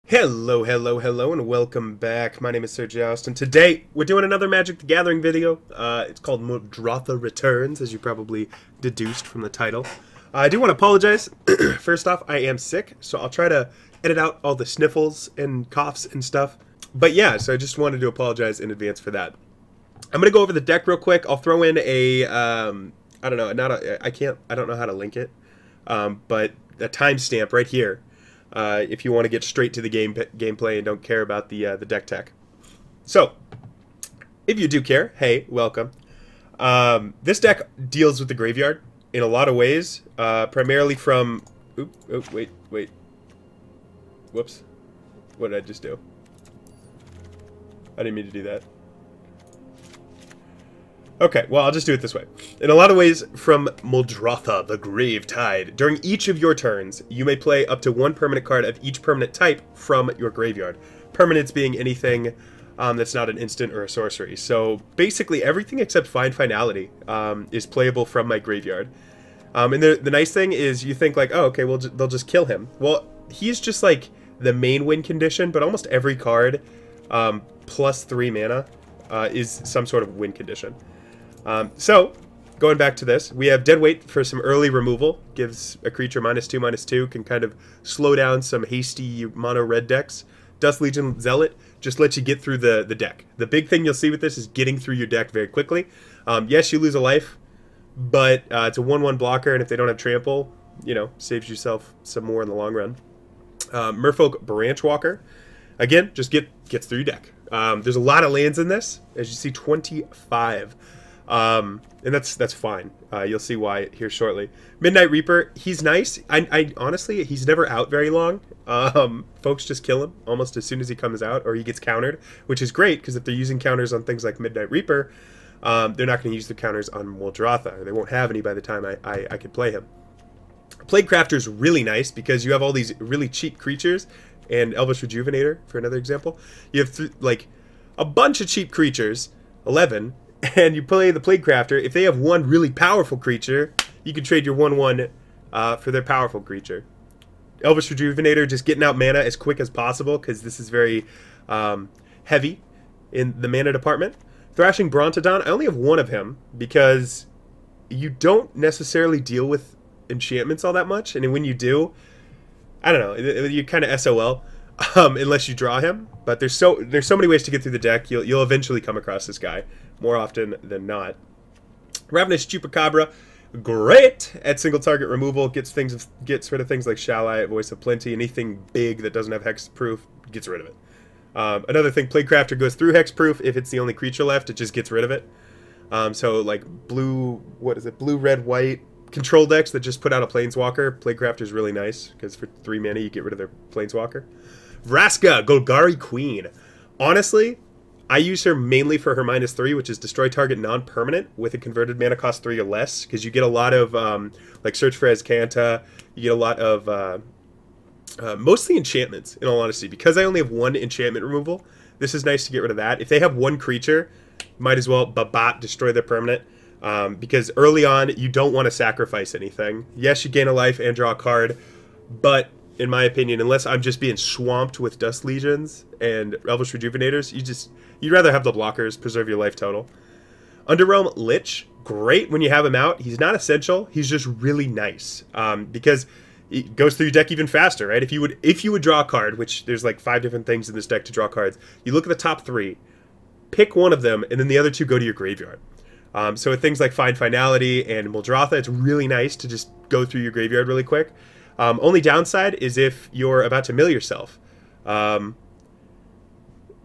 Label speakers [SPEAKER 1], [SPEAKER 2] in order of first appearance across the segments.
[SPEAKER 1] Hello, hello, hello, and welcome back. My name is Sir Joust, and today we're doing another Magic the Gathering video. It's called Muldrotha Returns, as you probably deduced from the title. I do want to apologize. First off, I am sick, so I'll try to edit out all the sniffles and coughs and stuff. But yeah, so I just wanted to apologize in advance for that. I'm going to go over the deck real quick. I'll throw in a, I don't know, I don't know how to link it, but a timestamp right here. If you want to get straight to the gameplay and don't care about the deck tech. So, if you do care, hey, welcome. This deck deals with the graveyard in a lot of ways, primarily from... wait. Whoops. What did I just do? I didn't mean to do that. Okay, well, I'll just do it this way. In a lot of ways, from Muldrotha, the Grave Tide, during each of your turns, you may play up to one permanent card of each permanent type from your graveyard. Permanents being anything that's not an instant or a sorcery. So basically, everything except Find Finality is playable from my graveyard. And the nice thing is you think like, oh, okay, well, they'll just kill him. Well, he's just like the main win condition, but almost every card plus 3 mana is some sort of win condition. So, going back to this, we have Deadweight for some early removal. Gives a creature -2/-2, can kind of slow down some hasty mono red decks. Dust Legion Zealot just lets you get through the deck. The big thing you'll see with this is getting through your deck very quickly. Yes, you lose a life, but it's a 1/1 blocker, and if they don't have trample, you know, saves yourself some more in the long run. Merfolk Branchwalker, again, just gets through your deck. There's a lot of lands in this, as you see, 25. And that's fine. You'll see why here shortly. Midnight Reaper, he's nice. I honestly, he's never out very long. Folks just kill him almost as soon as he comes out, or he gets countered, which is great, because if they're using counters on things like Midnight Reaper, they're not going to use the counters on Muldrotha, or they won't have any by the time I could play him. Plaguecrafter's really nice, because you have all these really cheap creatures, and Elvish Rejuvenator, for another example. You have, like, a bunch of cheap creatures, 11, and you play the Plaguecrafter. If they have one really powerful creature, you can trade your 1/1 for their powerful creature. Elvish Rejuvenator, just getting out mana as quick as possible, because this is very heavy in the mana department. Thrashing Brontodon, I only have one of him, because you don't necessarily deal with enchantments all that much, and when you do, I don't know, you kind of SOL. Unless you draw him, but there's so many ways to get through the deck. You'll eventually come across this guy more often than not. Ravenous Chupacabra, great at single target removal. Gets rid of things like Shalleye, Voice of Plenty, anything big that doesn't have hexproof, gets rid of it. Another thing, Plaguecrafter goes through hexproof. If it's the only creature left, it just gets rid of it. So like blue, what is it? Blue, red, white control decks that just put out a Planeswalker. Plaguecrafter is really nice because for 3 mana you get rid of their Planeswalker. Vraska, Golgari Queen. Honestly, I use her mainly for her -3, which is destroy target non-permanent with a converted mana cost 3 or less, because you get a lot of, like Search for Azcanta, you get a lot of, mostly enchantments, in all honesty. Because I only have 1 enchantment removal, this is nice to get rid of that. If they have 1 creature, might as well babat, destroy their permanent, because early on, you don't want to sacrifice anything. Yes, you gain a life and draw a card, but in my opinion, unless I'm just being swamped with Dust Legions and Elvish Rejuvenators, you'd rather have the blockers, preserve your life total. Underrealm Lich, great when you have him out. He's not essential. He's just really nice, because it goes through your deck even faster, right? If you would draw a card, which there's like 5 different things in this deck to draw cards, you look at the top 3, pick one of them, and then the other 2 go to your graveyard. So with things like Find Finality and Muldrotha, it's really nice to just go through your graveyard really quick. Only downside is if you're about to mill yourself.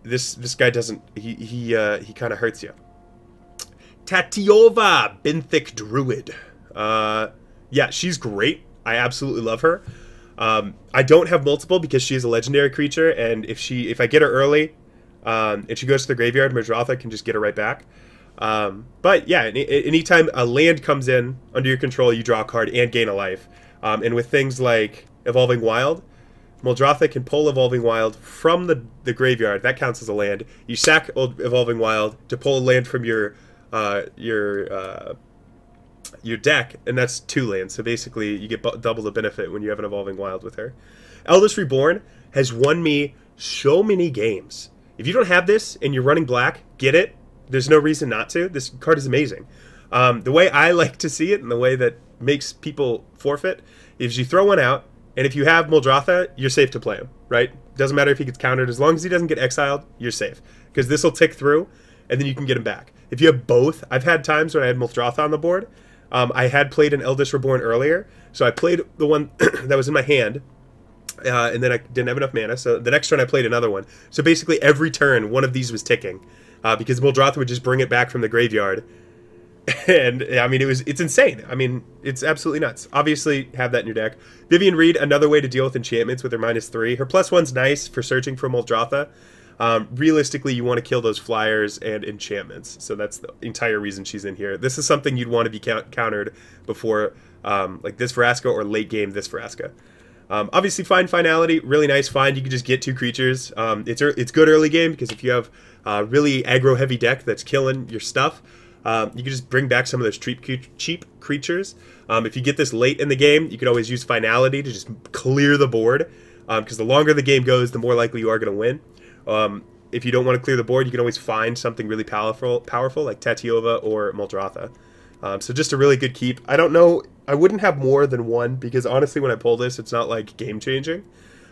[SPEAKER 1] This guy doesn't. He kind of hurts you. Tatiova, Benthic Druid. Yeah, she's great. I absolutely love her. I don't have multiple because she is a legendary creature, and if I get her early, and she goes to the graveyard, Muldrotha can just get her right back. But yeah, anytime a land comes in under your control, you draw a card and gain a life. And with things like Evolving Wild, Muldrotha can pull Evolving Wild from the graveyard. That counts as a land. You sack Evolving Wild to pull a land from your deck, and that's 2 lands. So basically, you get double the benefit when you have an Evolving Wild with her. Eldest Reborn, has won me so many games. If you don't have this and you're running black, get it. There's no reason not to. This card is amazing. The way I like to see it and the way that makes people forfeit is you throw one out, and if you have Muldrotha, you're safe to play him, right? Doesn't matter if he gets countered. As long as he doesn't get exiled, you're safe. Because this will tick through, and then you can get him back. If you have both, I've had times when I had Muldrotha on the board. I had played an Eldest Reborn earlier, so I played the one that was in my hand, and then I didn't have enough mana, so the next turn I played another one. So basically every turn, one of these was ticking, because Muldrotha would just bring it back from the graveyard. And, I mean, it's insane. I mean, it's absolutely nuts. Obviously, have that in your deck. Vivian Reed, another way to deal with enchantments with her -3. Her +1's nice for searching for Muldrotha. Realistically, you want to kill those flyers and enchantments. So that's the entire reason she's in here. This is something you'd want to be countered before, like this Vraska or late game this Vraska. Obviously, find finality, really nice find. You can just get 2 creatures. It's good early game because if you have a really aggro-heavy deck that's killing your stuff, you can just bring back some of those cheap creatures. If you get this late in the game, you can always use finality to just clear the board, because the longer the game goes, the more likely you are going to win. If you don't want to clear the board, you can always find something really powerful like Tatiova or Muldrotha. So just a really good keep. I don't know, I wouldn't have more than one, because honestly when I pull this, it's not like game-changing.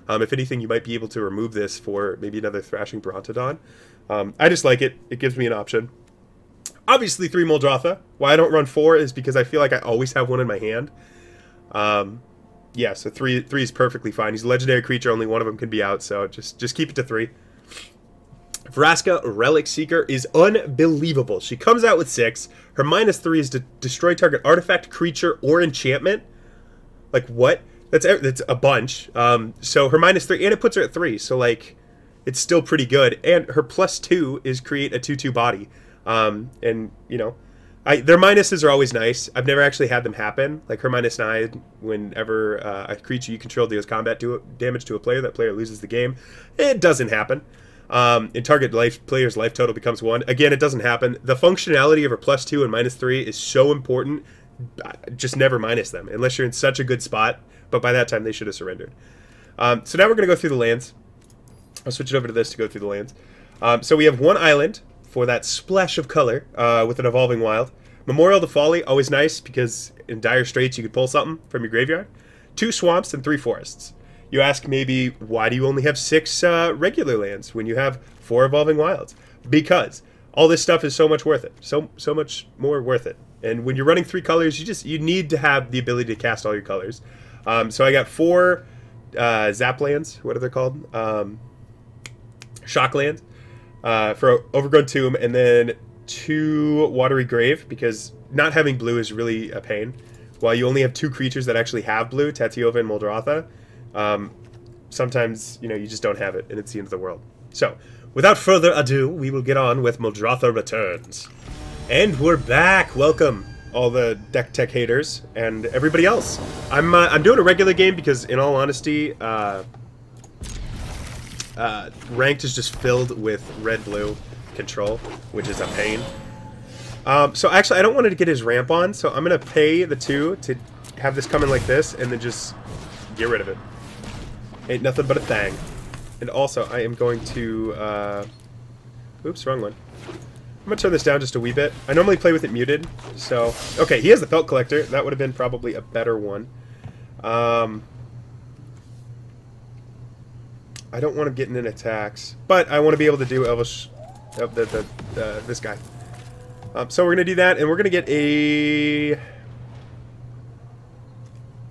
[SPEAKER 1] If anything, you might be able to remove this for maybe another Thrashing Brontodon. I just like it. It gives me an option. Obviously 3 Muldrotha. Why I don't run 4 is because I feel like I always have one in my hand. Yeah, so 3 is perfectly fine. He's a legendary creature, only one of them can be out, so just keep it to 3. Vraska, Relic Seeker, is unbelievable. She comes out with 6. Her -3 is to destroy target artifact, creature, or enchantment. Like, what? That's a bunch. So her -3, and it puts her at 3, so, like, it's still pretty good. And her +2 is create a 2/2 body. And, you know, their minuses are always nice. I've never actually had them happen. Like, her -9, whenever a creature you control deals combat damage to a player, that player loses the game. It doesn't happen. And target player's life total becomes 1. Again, it doesn't happen. The functionality of her +2 and -3 is so important. Just never minus them, unless you're in such a good spot. But by that time, they should have surrendered. So now we're going to go through the lands. I'll switch it over to this to go through the lands. So we have 1 island for that splash of color with an Evolving Wild. Memorial to Folly, always nice, because in dire straits you could pull something from your graveyard. 2 swamps and 3 forests. You ask maybe, why do you only have 6 regular lands when you have 4 Evolving Wilds? Because all this stuff is so much worth it. So much more worth it. And when you're running 3 colors, you need to have the ability to cast all your colors. So I got 4 Zap lands. What are they called? Shock lands. For Overgrown Tomb, and then 2 Watery Grave, because not having blue is really a pain. While you only have 2 creatures that actually have blue, Tatiova and Muldrotha, sometimes, you know, you just don't have it, and it's the end of the world. So, without further ado, we will get on with Muldrotha Returns. And we're back! Welcome, all the deck tech haters, and everybody else. I'm doing a regular game because, in all honesty, Ranked is just filled with red-blue control, which is a pain. So actually, I don't want to get his ramp on, so I'm going to pay the 2 to have this come in like this, and then just get rid of it. Ain't nothing but a thang. And also, I am going to... oops, wrong one. I'm going to turn this down just a wee bit. I normally play with it muted, so... Okay, he has the Felt Collector. That would have been probably a better one. I don't want to get in attacks, but I want to be able to do Elvish, this guy. So we're going to do that, and we're going to get a...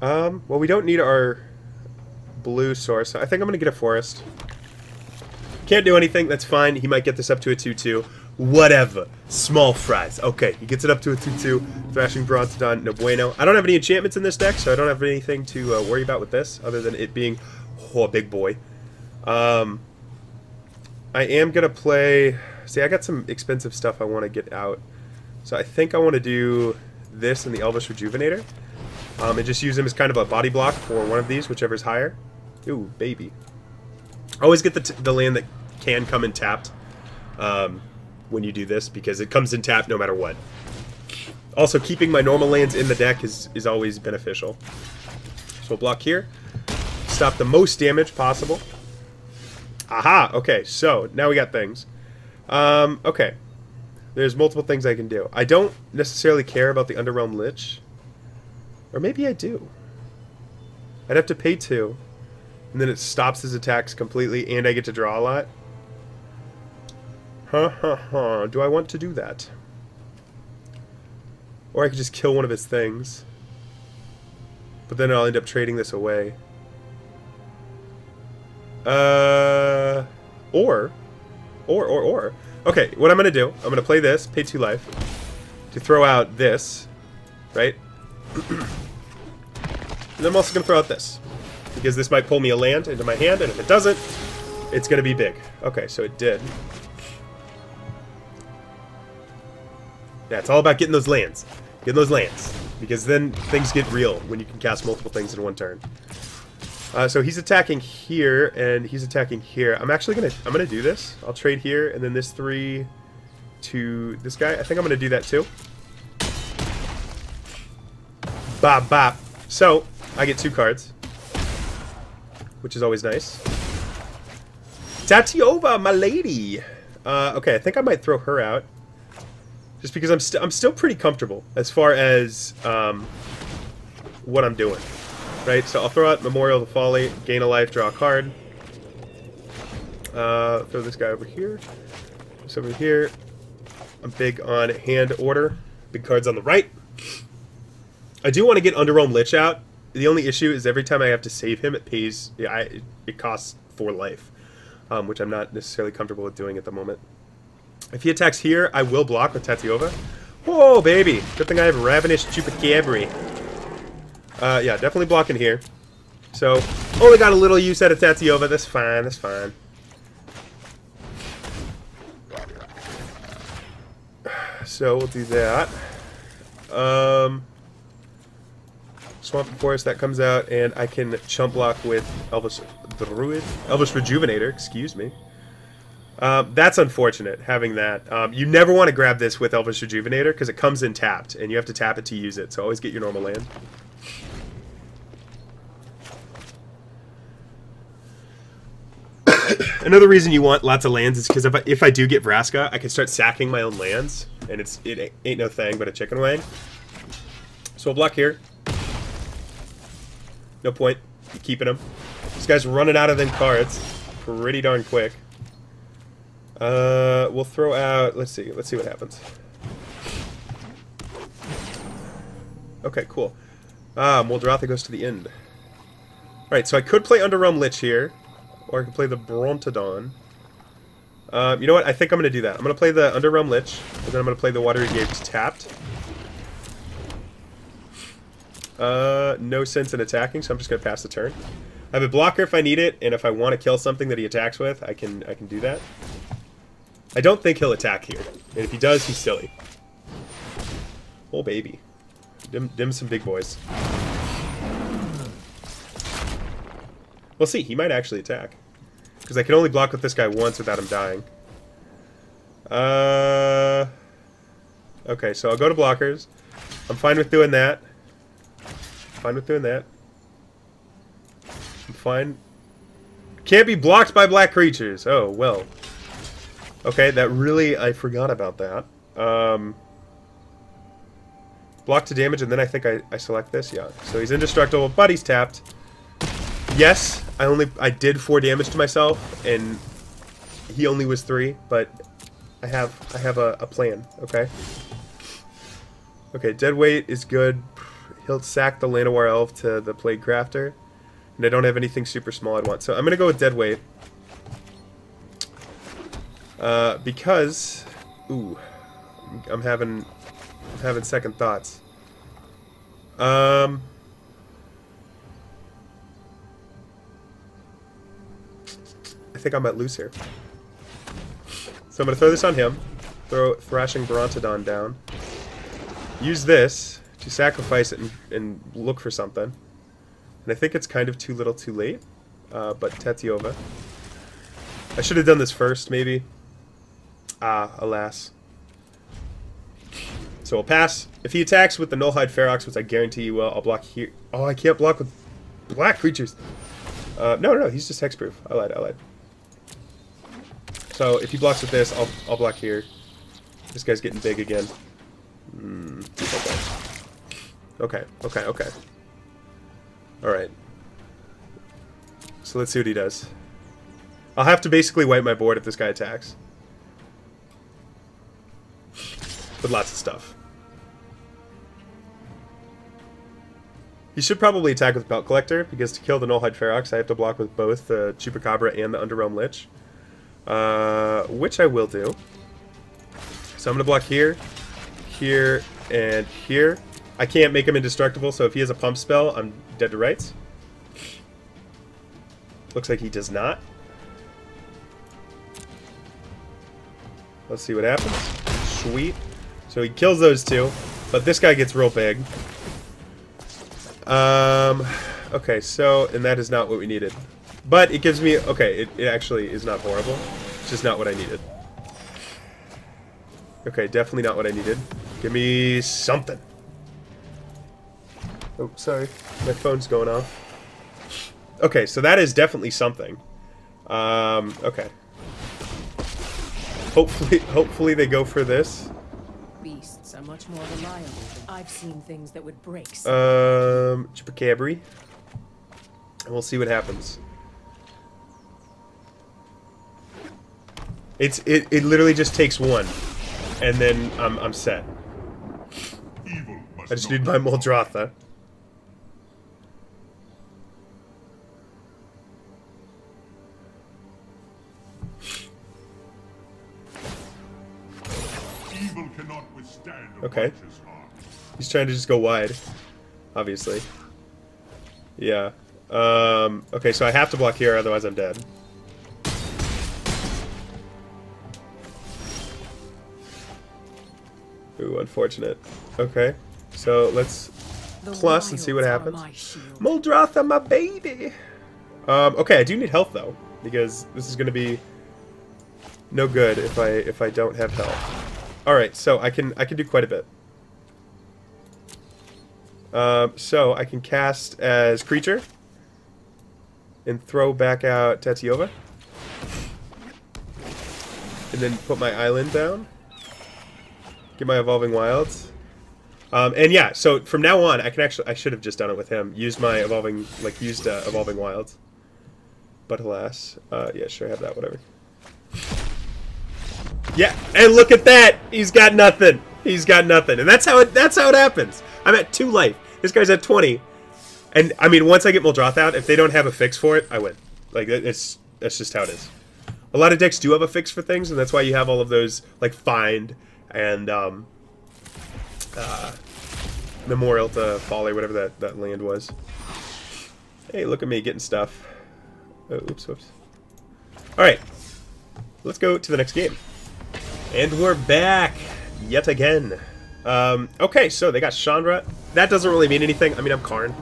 [SPEAKER 1] well, we don't need our blue source. I think I'm going to get a forest. Can't do anything, that's fine. He might get this up to a 2/2. Whatever. Small fries. Okay, he gets it up to a 2/2. Thrashing Brontodon, no bueno. I don't have any enchantments in this deck, so I don't have anything to worry about with this, other than it being, a big boy. I am going to play... See, I got some expensive stuff I want to get out. So I think I want to do this and the Elvish Rejuvenator. And just use them as kind of a body block for one of these, whichever's higher. Ooh, baby. Always get the land that can come in tapped when you do this, because it comes in tapped no matter what. Also, keeping my normal lands in the deck is always beneficial. So we'll block here. Stop the most damage possible. Aha! Okay, so now we got things. Okay. There's multiple things I can do. I don't necessarily care about the Underrealm Lich. Or maybe I do. I'd have to pay 2. And then it stops his attacks completely, and I get to draw a lot. Do I want to do that? Or I could just kill one of his things. But then I'll end up trading this away. Or. Okay, what I'm going to do, I'm going to play this, pay 2 life, to throw out this, right? And then I'm also going to throw out this. Because this might pull me a land into my hand, and if it doesn't, it's going to be big. Okay, so it did. Yeah, it's all about getting those lands. Getting those lands. Because then things get real when you can cast multiple things in one turn. So he's attacking here, and he's attacking here. I'm actually gonna do this. I'll trade here, and then this 3 to this guy. I think I'm gonna do that too. Bop bop. So I get 2 cards, which is always nice. Tatiova, my lady. Okay, I think I might throw her out, just because I'm still pretty comfortable as far as what I'm doing. Right, so I'll throw out Memorial to Folly, gain a life, draw a card. Throw this guy over here. This over here. I'm big on hand order. Big cards on the right. I do want to get Underrealm Lich out. The only issue is every time I have to save him, it pays. Yeah, it costs 4 life, which I'm not necessarily comfortable with doing at the moment. If he attacks here, I will block with Tatiova. Whoa, baby! Good thing I have Ravenous Chupacabra. Yeah, definitely blocking here. So, only got a little use out of Tatiova. That's fine, that's fine. So, we'll do that. Swamp and Forest, that comes out, and I can chump block with Elvish Druid. Elvish Rejuvenator, excuse me. That's unfortunate, having that. You never want to grab this with Elvish Rejuvenator, because it comes in tapped, and you have to tap it to use it, so always get your normal land. Another reason you want lots of lands is because if I do get Vraska, I can start sacking my own lands, and it ain't no thing but a chicken wing. So we'll block here. No point keeping him. This guy's running out of them cards pretty darn quick. We'll throw out. Let's see what happens. Okay, cool. Muldrotha goes to the end. All right, so I could play Underrealm Lich here. Or I can play the Brontodon. You know what? I think I'm going to do that. I'm going to play the Underrealm Lich, and then I'm going to play the Watery Gate tapped. No sense in attacking, so I'm just going to pass the turn. I have a blocker if I need it, and if I want to kill something that he attacks with, I can do that. I don't think he'll attack here, and if he does, he's silly. Oh, baby. Dim some big boys. We'll see. He might actually attack. Because I can only block with this guy once without him dying. Okay, so I'll go to blockers. I'm fine with doing that. I'm fine. Can't be blocked by black creatures. Oh, well. Okay, that really... I forgot about that. Block to damage, and then I think I select this. Yeah. So he's indestructible, but he's tapped. Yes, I did 4 damage to myself, and he only was 3, but I have a plan, okay? Okay, Deadweight is good. He'll sack the Llanowar Elf to the Plague Crafter, and I don't have anything super small I'd want, so I'm gonna go with Deadweight. Because, ooh, I'm having second thoughts. I think I might lose here. So I'm going to throw this on him. Throw Thrashing Brontodon down. Use this to sacrifice it and look for something. And I think it's kind of too little too late. But Tatiova. I should have done this first, maybe. Ah, alas. So we'll pass. If he attacks with the Nullhide Ferox, which I guarantee he will, I'll block here. Oh, I can't block with black creatures. No, he's just hexproof. I lied. So if he blocks with this, I'll block here. This guy's getting big again. Okay. Alright. So let's see what he does. I'll have to basically wipe my board if this guy attacks. With lots of stuff. He should probably attack with Belt Collector, because to kill the Nullhide Ferox, I have to block with both the Chupacabra and the Underrealm Lich. Which I will do. So I'm going to block here, here, and here. I can't make him indestructible, so if he has a pump spell, I'm dead to rights. Looks like he does not. Let's see what happens. Sweet. So he kills those two, but this guy gets real big. Okay, so, and that is not what we needed. But it gives me, okay, it actually is not horrible. It's just not what I needed. Okay, definitely not what I needed. Give me something. Oh, sorry. My phone's going off. Okay, so that is definitely something. Okay. Hopefully they go for this.
[SPEAKER 2] Beasts are much more reliable than I've seen things that would break.
[SPEAKER 1] Chupacabra. And we'll see what happens. It literally just takes one. And then I'm set. I just need my Muldrotha. Okay. He's trying to just go wide. Obviously. Yeah. Okay, so I have to block here, otherwise I'm dead. Ooh, unfortunate. Okay. So let's plus and see what happens. Muldrotha, my baby! Okay, I do need health though, because this is gonna be no good if I don't have health. Alright, so I can do quite a bit. So I can cast as creature and throw back out Tatiova. And then put my island down. Get my Evolving Wilds. And yeah, so from now on I can actually, I should have just done it with him. Used my Evolving Wilds. But alas. Yeah, sure, have that, whatever. Yeah, and look at that! He's got nothing. He's got nothing. And that's how it happens. I'm at 2 life. This guy's at 20. And I mean, once I get Muldrotha out, if they don't have a fix for it, I win. Like that's just how it is. A lot of decks do have a fix for things, and that's why you have all of those like Find and Memorial to Folly, whatever that land was. Hey, look at me getting stuff. Oh, oops, whoops. Alright. Let's go to the next game. And we're back yet again. Okay, so they got Chandra. That doesn't really mean anything. I mean, I'm Karn.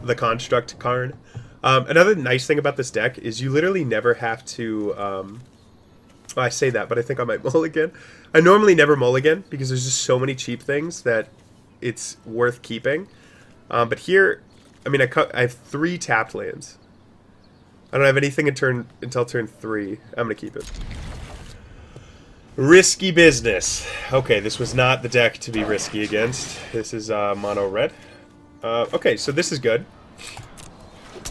[SPEAKER 1] The Construct Karn. Another nice thing about this deck is you literally never have to... well, I say that, but I think I might mulligan. I normally never mulligan because there's just so many cheap things that it's worth keeping. But here, I mean, I have 3 tapped lands. I don't have anything until turn 3. I'm going to keep it. Risky business. Okay, this was not the deck to be risky against. This is mono red. Okay, so this is good.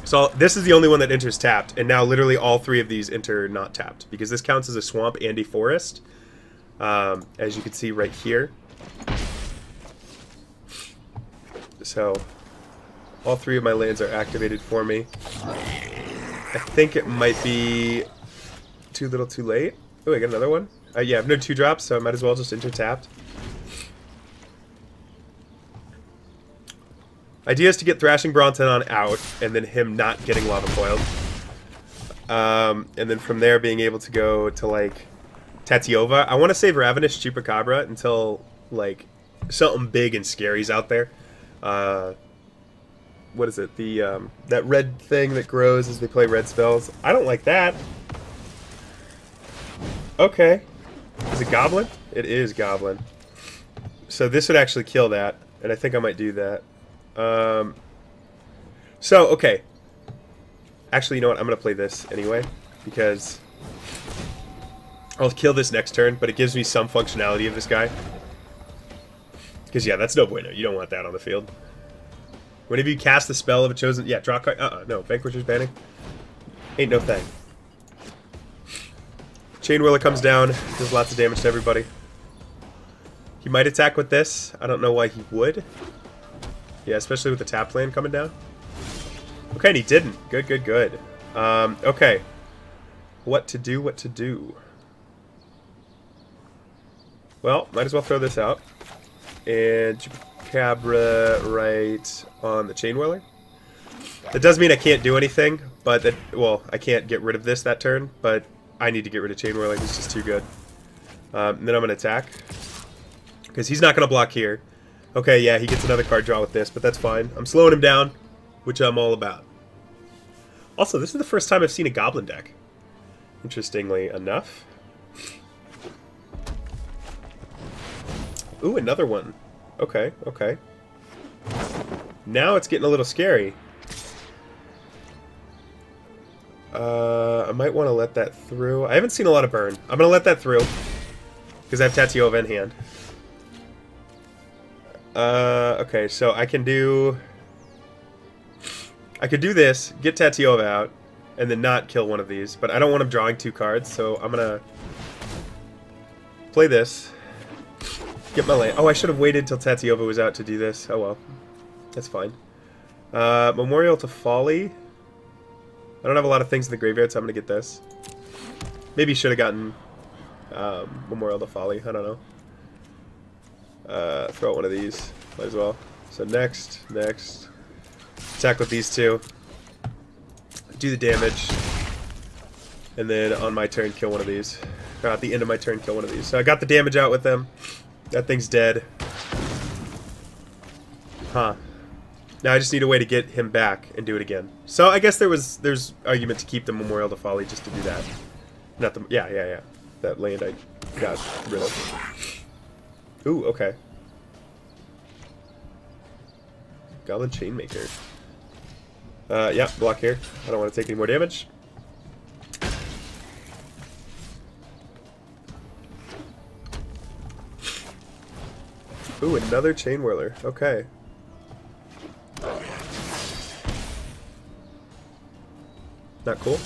[SPEAKER 1] So this is the only one that enters tapped, and now literally all 3 of these enter not tapped, because this counts as a swamp and a forest, as you can see right here. So all 3 of my lands are activated for me. I think it might be too little too late. Oh, I got another one. Yeah, I have no 2-drops, so I might as well just enter tapped. Idea is to get Thrashing Bronson on out, and then him not getting Lava Coiled. And then from there being able to go to, like, Tatiova. I want to save Ravenous Chupacabra until, like, something big and scary's out there. What is it? The, that red thing that grows as they play red spells. I don't like that. Okay. Is it Goblin? It is Goblin. So this would actually kill that, and I think I might do that. So, okay. Actually, you know what? I'm going to play this anyway, because I'll kill this next turn, but it gives me some functionality of this guy. Because, yeah, that's no bueno. You don't want that on the field. Whenever you cast the spell of a chosen... Yeah, draw a card. No. Vanquisher's banning. Ain't no thing. Chain Whirler comes down. Does lots of damage to everybody. He might attack with this. I don't know why he would. Yeah, especially with the tap land coming down. Okay, and he didn't. Good, good, good. Okay. What to do, what to do. Well, might as well throw this out. And Cabra right on the Chain Whirler. That does mean I can't do anything, but that, well, I can't get rid of this that turn, but I need to get rid of Chain Whirler. He's just too good. And then I'm going to attack. Because he's not going to block here. Okay, yeah, he gets another card draw with this, but that's fine. I'm slowing him down, which I'm all about. Also, this is the first time I've seen a Goblin deck. Interestingly enough. Ooh, another one. Okay, okay. Now it's getting a little scary. I might want to let that through. I haven't seen a lot of burn. I'm going to let that through. Because I have Tatyova in hand. Okay, so I can do... I could do this, get Tatyova out, and then not kill one of these. But I don't want him drawing 2 cards, so I'm going to play this. Get my land. Oh, I should have waited till Tatyova was out to do this. Oh well. That's fine. Memorial to Folly. I don't have a lot of things in the graveyard, so I'm going to get this. Maybe should have gotten Memorial to Folly. I don't know. Throw out one of these. Might as well. So next. Attack with these 2. Do the damage. And then on my turn, kill one of these. Or at the end of my turn, kill one of these. So I got the damage out with them. That thing's dead. Huh. Now I just need a way to get him back and do it again. So I guess there's argument to keep the Memorial to Folly just to do that. Not the... Yeah. That land I got rid of. Ooh, okay. Goblin Chainmaker. Yeah, block here. I don't want to take any more damage. Ooh, another Chain Whirler. Okay. Not cool.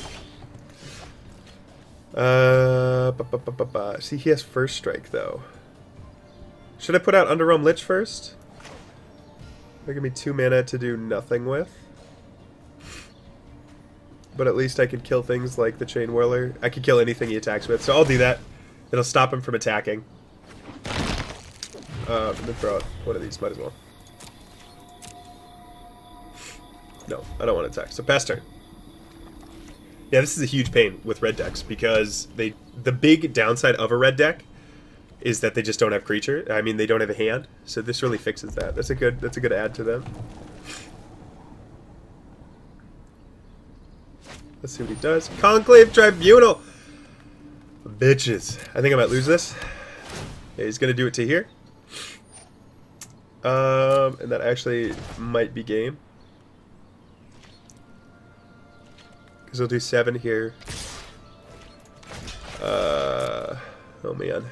[SPEAKER 1] See, he has first strike, though. Should I put out Underrealm Lich first? That'll give me 2 mana to do nothing with. But at least I could kill things like the Chain Whirler. I could kill anything he attacks with, so I'll do that. It'll stop him from attacking. And then throw out one of these, might as well. No, I don't want to attack. So pass turn. Yeah, this is a huge pain with red decks because the big downside of a red deck is that they just don't have creature. I mean, they don't have a hand, so this really fixes that. That's a good add to them. Let's see what he does. Conclave Tribunal. Bitches. I think I might lose this. Yeah, he's gonna do it to here. And that actually might be game. Because he'll do 7 here. Oh man.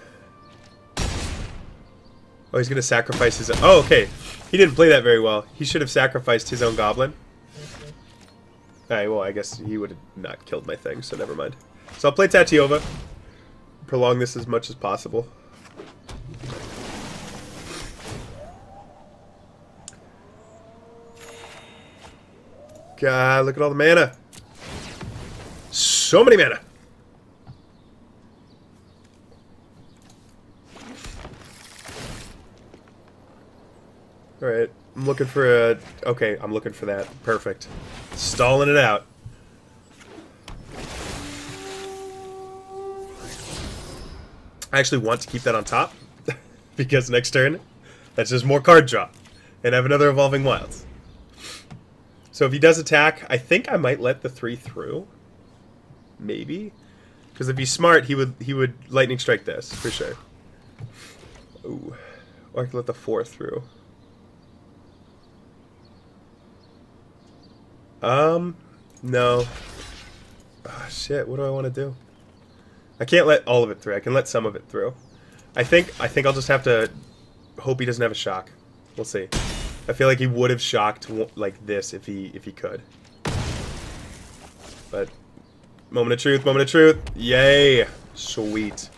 [SPEAKER 1] Oh, he's gonna sacrifice his own. Oh, okay. He didn't play that very well. He should have sacrificed his own goblin. Alright, well, I guess he would have not killed my thing, so never mind. So I'll play Tatyova. Prolong this as much as possible. God, look at all the mana. So many mana. Alright, I'm looking for a... Okay, I'm looking for that. Perfect. Stalling it out. I actually want to keep that on top. Because next turn, that's just more card draw. And I have another Evolving Wilds. So if he does attack, I think I might let the 3 through. Maybe. Because if he's smart, he would Lightning Strike this, for sure. Ooh. Or I could let the 4 through. No. Oh, shit, what do I want to do? I can't let all of it through. I can let some of it through. I think I'll just have to hope he doesn't have a shock. We'll see. I feel like he would have shocked like this if he could. But moment of truth, moment of truth. Yay. Sweet.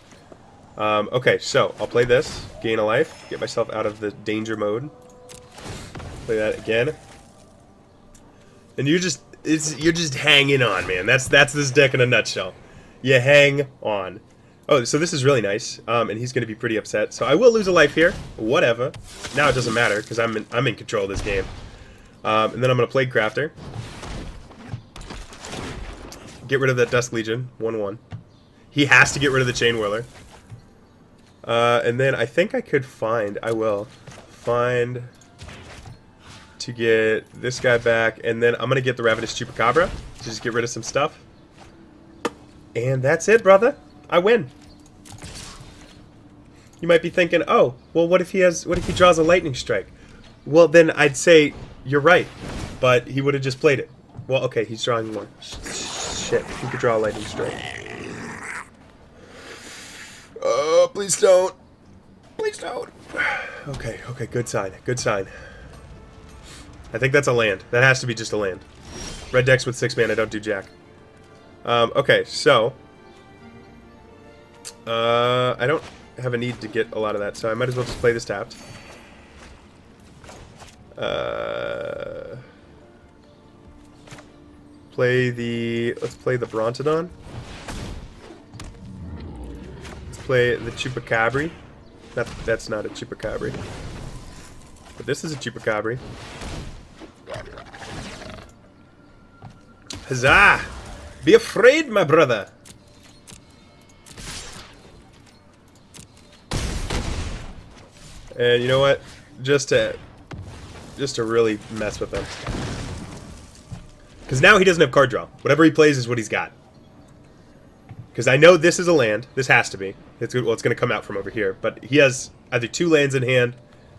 [SPEAKER 1] Okay, so I'll play this, gain a life, get myself out of the danger mode. Play that again. And you're just hanging on, man. That's this deck in a nutshell. You hang on. Oh, so this is really nice. And he's going to be pretty upset. So I will lose a life here. Whatever. Now it doesn't matter because I'm in control of this game. And then I'm going to Plague Crafter. Get rid of that Dusk Legion. 1/1. He has to get rid of the Chain Whirler. And then I think I could find, I will find to get this guy back, and then I'm going to get the Ravenous Chupacabra to just get rid of some stuff. And that's it, brother. I win. You might be thinking, oh, well, what if he draws a Lightning Strike? Well, then I'd say you're right, but he would have just played it. Well, okay, he's drawing one. Shit, he could draw a Lightning Strike. Oh, please don't. Please don't. Okay, okay, good sign. Good sign. I think that's a land. That has to be just a land. Red decks with 6 mana don't do jack. Okay, so I don't have a need to get a lot of that, so I might as well just play this tapped. Let's play the Brontodon. Play the Chupacabra. That's not a Chupacabra. But this is a Chupacabra. Huzzah! Be afraid, my brother! And you know what? Just to really mess with him. Because now he doesn't have card draw. Whatever he plays is what he's got. Because I know this is a land. This has to be. It's going to come out from over here. But he has either 2 lands in hand,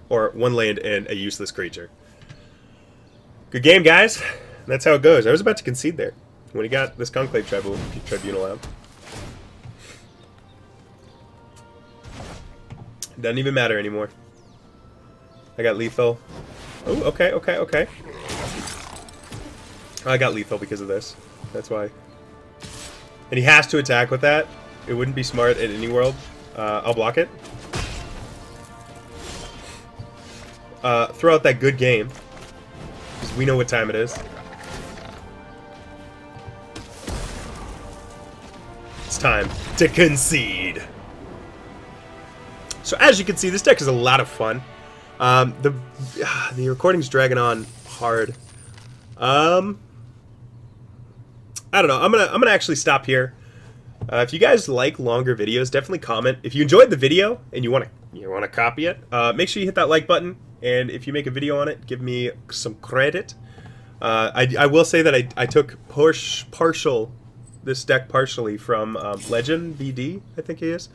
[SPEAKER 1] or 1 land and a useless creature. Good game, guys. That's how it goes. I was about to concede there when he got this Conclave Tribunal out. Doesn't even matter anymore. I got lethal. Oh, okay, okay, okay. I got lethal because of this. That's why. And he has to attack with that. It wouldn't be smart in any world. I'll block it. Throw out that good game. Because we know what time it is. It's time to concede. So as you can see, this deck is a lot of fun. The recording's dragging on hard. I don't know. I'm gonna actually stop here. If you guys like longer videos, definitely comment. If you enjoyed the video and you wanna copy it, make sure you hit that like button. And if you make a video on it, give me some credit. I will say that I took this deck partially from Legend BD, I think he is.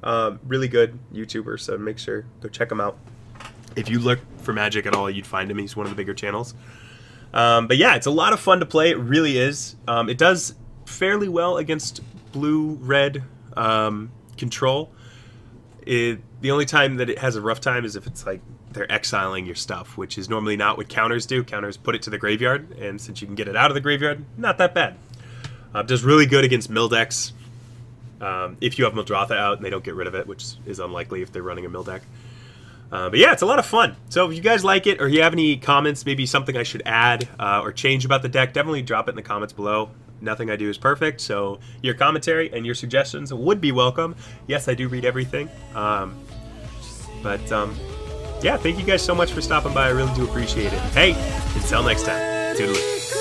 [SPEAKER 1] Really good YouTuber, so make sure go check him out. If you look for Magic at all, you'd find him. He's one of the bigger channels. But yeah, it's a lot of fun to play. It really is. It does fairly well against blue-red control. The only time that it has a rough time is if it's like they're exiling your stuff, which is normally not what counters do. Counters put it to the graveyard, and since you can get it out of the graveyard, not that bad. Does really good against mill decks. If you have Muldrotha out and they don't get rid of it, which is unlikely if they're running a mill deck. But yeah, it's a lot of fun. So if you guys like it, or you have any comments, maybe something I should add or change about the deck, definitely drop it in the comments below. Nothing I do is perfect, so your commentary and your suggestions would be welcome. Yes, I do read everything. Yeah, thank you guys so much for stopping by. I really do appreciate it. Hey, until next time, toodaloo.